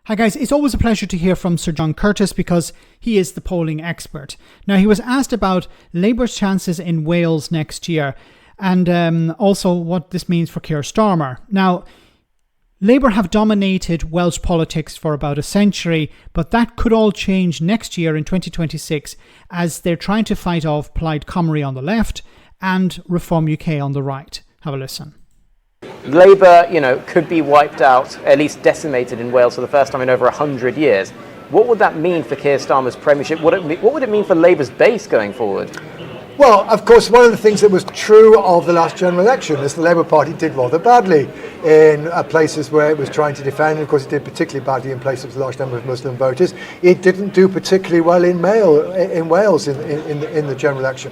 Hi guys, it's always a pleasure to hear from Sir John Cutice because he is the polling expert. Now, he was asked about Labour's chances in Wales next year and also what this means for Keir Starmer. Now, Labour have dominated Welsh politics for about a century, but that could all change next year in 2026 as they're trying to fight off Plaid Cymru on the left and Reform UK on the right. Have a listen. Labour, could be wiped out, at least decimated in Wales for the first time in over 100 years. What would that mean for Keir Starmer's premiership? What would it mean for Labour's base going forward? Well, of course, one of the things that was true of the last general election is the Labour Party did rather badly in places where it was trying to defend. And of course, it did particularly badly in places with a large number of Muslim voters. It didn't do particularly well in Wales in the general election.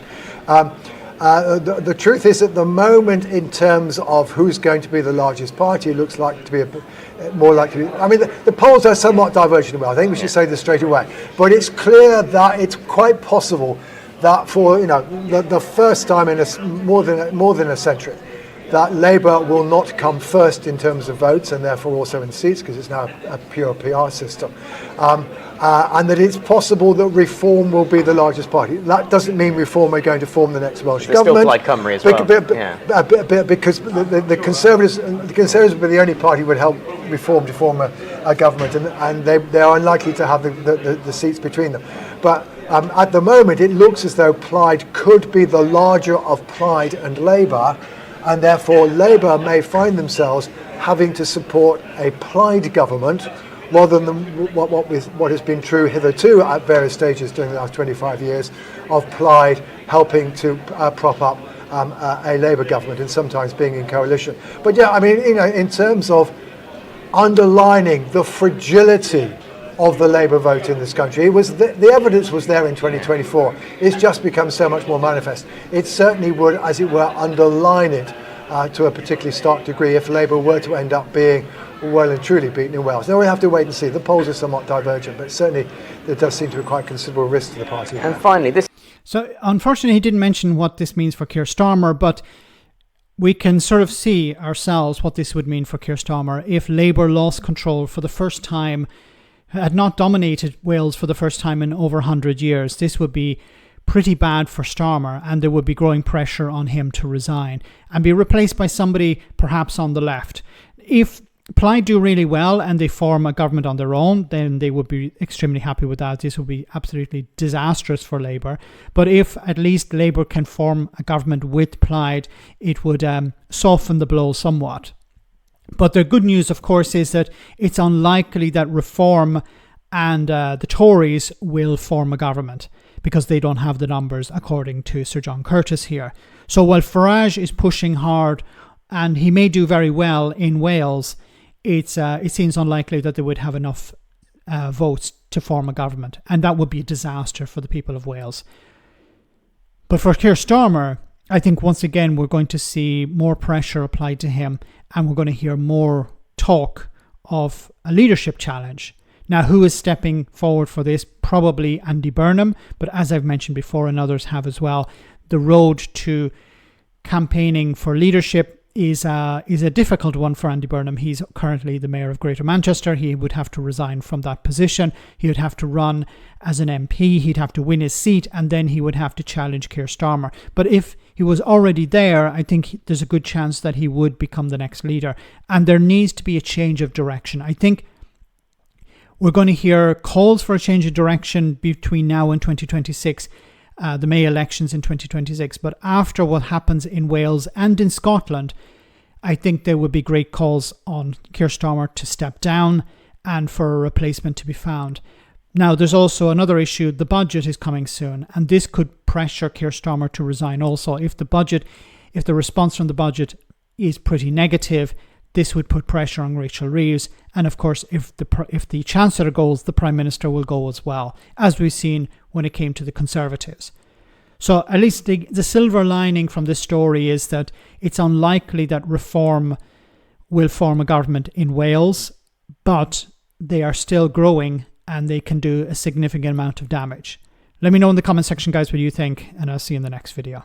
The truth is, at the moment, in terms of who's going to be the largest party, it looks like to be more likely. I mean, the polls are somewhat divergent. I think we should say this straight away. But it's clear that it's quite possible that for the first time in more than a century, that Labour will not come first in terms of votes and therefore also in seats, because it's now a pure PR system, and that it's possible that Reform will be the largest party. That doesn't mean Reform are going to form the next Welsh government. Still Plaid Cymru as well. Because the Conservatives will be the only party who would help Reform to form a government, and they are unlikely to have the seats between them. But at the moment, it looks as though Plaid could be the larger of Plaid and Labour, and therefore Labour may find themselves having to support a Plaid government rather than what has been true hitherto at various stages during the last 25 years of Plaid helping to prop up a Labour government and sometimes being in coalition. But yeah, I mean, in terms of underlining the fragility of the Labour vote in this country, it was the evidence was there in 2024. It's just become so much more manifest. It certainly would, as it were, underline it to a particularly stark degree if Labour were to end up being well and truly beaten in Wales. Now we have to wait and see. The polls are somewhat divergent, but certainly there does seem to be quite considerable risk to the party. And finally, this. So unfortunately, he didn't mention what this means for Keir Starmer, but we can sort of see ourselves what this would mean for Keir Starmer if Labour lost control for the first time, had not dominated Wales for the first time in over 100 years. This would be pretty bad for Starmer, and there would be growing pressure on him to resign and be replaced by somebody perhaps on the left. If Plaid do really well and they form a government on their own, then they would be extremely happy with that. This would be absolutely disastrous for Labour. But if at least Labour can form a government with Plaid, it would soften the blow somewhat. But the good news, of course, is that it's unlikely that Reform and the Tories will form a government because they don't have the numbers, according to Sir John Cutice here. So while Farage is pushing hard and he may do very well in Wales, it seems unlikely that they would have enough votes to form a government. And that would be a disaster for the people of Wales. But for Keir Starmer, I think once again we're going to see more pressure applied to him, and we're going to hear more talk of a leadership challenge. Now, who is stepping forward for this? Probably Andy Burnham, but as I've mentioned before and others have as well, the road to campaigning for leadership is a difficult one for Andy Burnham. He's currently the Mayor of Greater Manchester. He would have to resign from that position. He would have to run as an MP. He'd have to win his seat, and then he would have to challenge Keir Starmer. But if he was already there, I think there's a good chance that he would become the next leader. And there needs to be a change of direction. I think we're going to hear calls for a change of direction between now and 2026. The May elections in 2026, but after what happens in Wales and in Scotland, I think there would be great calls on Keir Starmer to step down and for a replacement to be found. Now, there's also another issue. The budget is coming soon, and this could pressure Keir Starmer to resign also. If the response from the budget is pretty negative, this would put pressure on Rachel Reeves. And of course, if the Chancellor goes, the Prime Minister will go as well, as we've seen when it came to the Conservatives. So at least the silver lining from this story is that it's unlikely that Reform will form a government in Wales, but they are still growing and they can do a significant amount of damage. Let me know in the comment section, guys, what you think, and I'll see you in the next video.